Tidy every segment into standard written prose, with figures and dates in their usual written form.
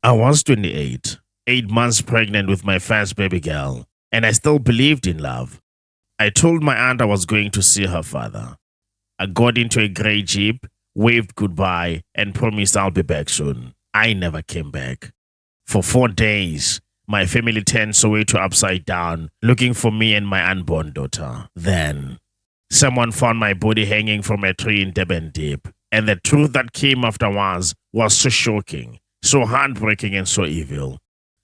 I was 28, 8 months pregnant with my first baby girl, and I still believed in love. I told my aunt I was going to see her father. I got into a grey Jeep, waved goodbye, and promised I'll be back soon. I never came back. For 4 days, my family turned Soweto upside down, looking for me and my unborn daughter. Then, someone found my body hanging from a tree in Durban Deep, and the truth that came afterwards was so shocking, so heartbreaking, and so evil.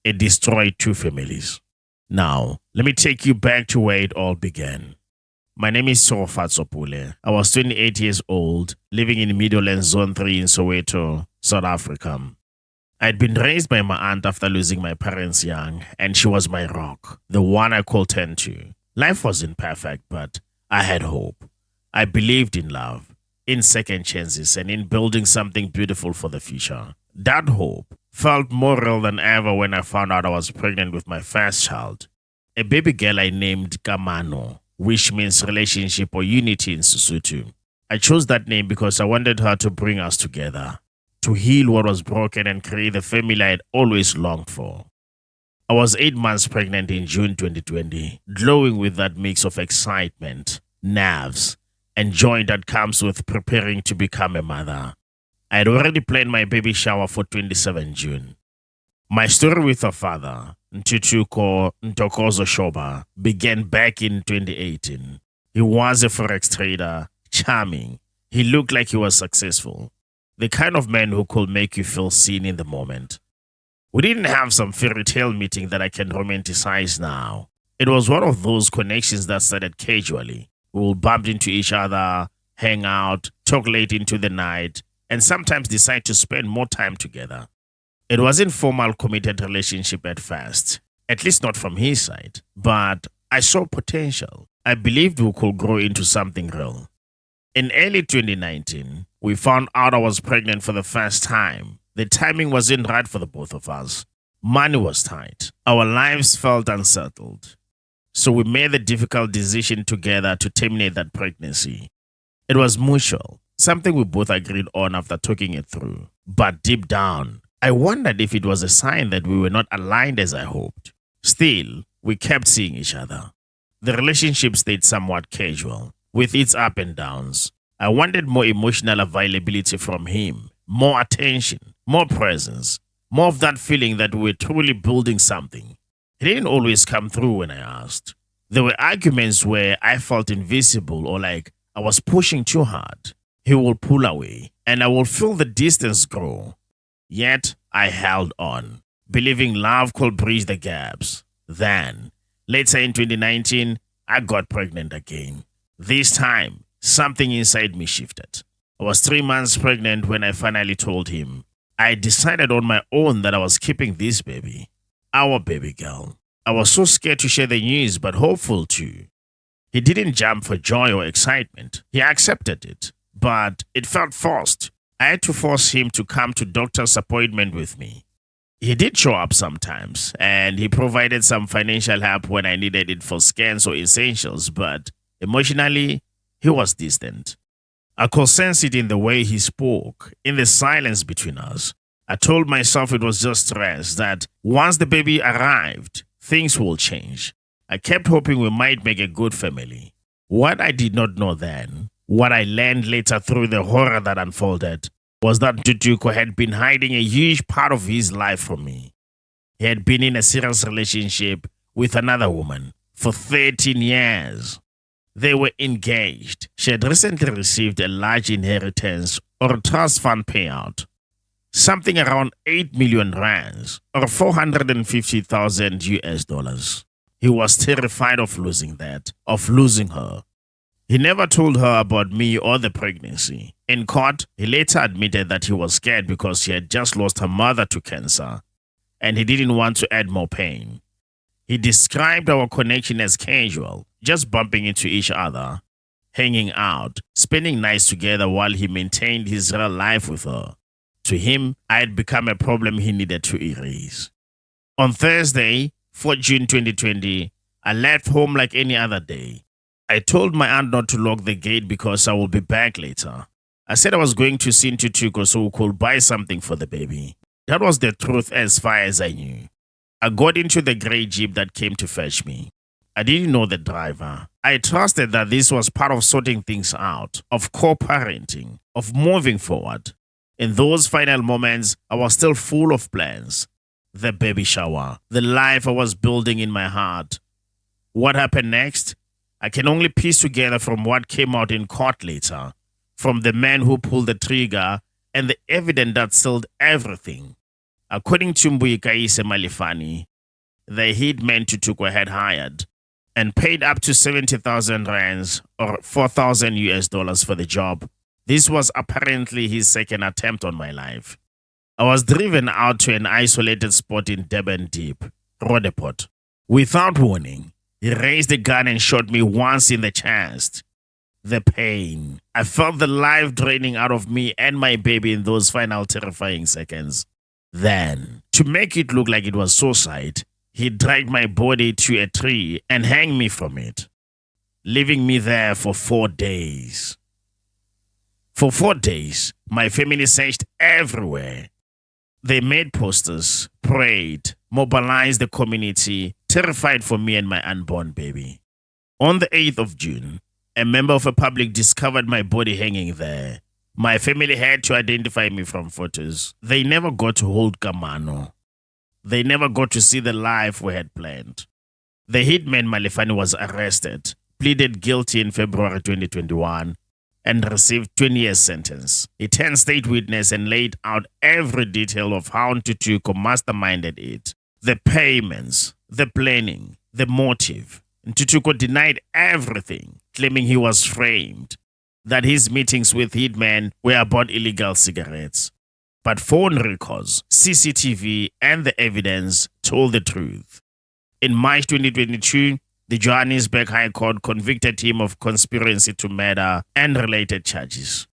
It destroyed 2 families. Now, let me take you back to where it all began. My name is Tshegofatso Pule. I was 28 years old, living in Meadowlands Zone 3 in Soweto, South Africa. I'd been raised by my aunt after losing my parents young, and she was my rock, the one I could turn to. Life wasn't perfect, but I had hope. I believed in love, in second chances, and in building something beautiful for the future. That hope felt more real than ever when I found out I was pregnant with my first child, a baby girl I named Kamano, which means relationship or unity in Sesotho. I chose that name because I wanted her to bring us together, to heal what was broken and create the family I had always longed for. I was 8 months pregnant in June 2020, glowing with that mix of excitement, nerves, and joy that comes with preparing to become a mother. I had already planned my baby shower for 27 June. My story with her father, Nthuthuko Ntokozo Shoba, began back in 2018. He was a forex trader, charming. He looked like he was successful. The kind of man who could make you feel seen in the moment. We didn't have some fairy tale meeting that I can romanticize now. It was one of those connections that started casually. We will bump into each other, hang out, talk late into the night, and sometimes decide to spend more time together. It wasn't formal committed relationship at first, at least not from his side, but I saw potential. I believed we could grow into something real. In early 2019, we found out I was pregnant for the first time. The timing wasn't right for the both of us. Money was tight. Our lives felt unsettled. So we made the difficult decision together to terminate that pregnancy. It was mutual, something we both agreed on after talking it through. But deep down, I wondered if it was a sign that we were not aligned as I hoped. Still, we kept seeing each other. The relationship stayed somewhat casual, with its ups and downs. I wanted more emotional availability from him, more attention, more presence, more of that feeling that we were truly building something. He didn't always come through when I asked. There were arguments where I felt invisible or like I was pushing too hard. He will pull away, and I will feel the distance grow. Yet, I held on, believing love could bridge the gaps. Then, later in 2019, I got pregnant again. This time, something inside me shifted. I was 3 months pregnant when I finally told him. I decided on my own that I was keeping this baby, our baby girl. I was so scared to share the news, but hopeful too. He didn't jump for joy or excitement. He accepted it, but it felt forced. I had to force him to come to doctor's appointment with me. He did show up sometimes, and he provided some financial help when I needed it for scans or essentials, but emotionally, he was distant. I could sense it in the way he spoke, in the silence between us. I told myself it was just stress, that once the baby arrived, things will change. I kept hoping we might make a good family. What I did not know then, what I learned later through the horror that unfolded, was that Nthuthuko had been hiding a huge part of his life from me. He had been in a serious relationship with another woman for 13 years. They were engaged. She had recently received a large inheritance or a trust fund payout, something around 8 million rands or 450,000 US dollars. He was terrified of losing that, of losing her. He never told her about me or the pregnancy. In court, he later admitted that he was scared because she had just lost her mother to cancer, and he didn't want to add more pain. He described our connection as casual, just bumping into each other, hanging out, spending nights together while he maintained his real life with her. To him, I had become a problem he needed to erase. On Thursday, 4 June 2020, I left home like any other day. I told my aunt not to lock the gate because I will be back later. I said I was going to see Nthuthuko so we could buy something for the baby. That was the truth as far as I knew. I got into the grey Jeep that came to fetch me. I didn't know the driver. I trusted that this was part of sorting things out, of co-parenting, of moving forward. In those final moments, I was still full of plans. The baby shower, the life I was building in my heart. What happened next? I can only piece together from what came out in court later, from the man who pulled the trigger and the evidence that sealed everything. According to Mbuyikaise Malifani, the hitman Nthuthuko had hired and paid up to 70,000 rands or 4,000 US dollars for the job. This was apparently his second attempt on my life. I was driven out to an isolated spot in Durban Deep, Rodeport. Without warning, he raised a gun and shot me once in the chest. The pain. I felt the life draining out of me and my baby in those final terrifying seconds. Then, to make it look like it was suicide, he dragged my body to a tree and hanged me from it, leaving me there for 4 days. For 4 days, my family searched everywhere. They made posters, prayed, mobilized the community, terrified for me and my unborn baby. On the 8th of June, a member of the public discovered my body hanging there. My family had to identify me from photos. They never got to hold Kamano. They never got to see the life we had planned. The hitman Malifani was arrested, pleaded guilty in February 2021, and received 20 years sentence. He turned state witness and laid out every detail of how Nthuthuko masterminded it. The payments, the planning, the motive. Nthuthuko denied everything, claiming he was framed, that his meetings with hitmen were about illegal cigarettes. But phone records, CCTV, and the evidence told the truth. In March 2022, the Johannesburg High Court convicted him of conspiracy to murder and related charges.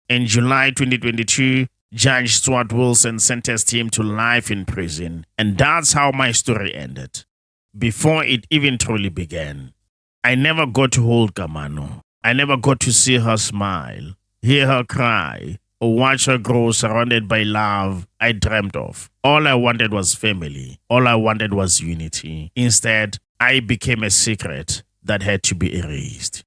In July 2022, Judge Stuart Wilson sentenced him to life in prison, and that's how my story ended. Before it even truly began, I never got to hold Kamano. I never got to see her smile, hear her cry, or watch her grow surrounded by love I dreamt of. All I wanted was family. All I wanted was unity. Instead, I became a secret that had to be erased.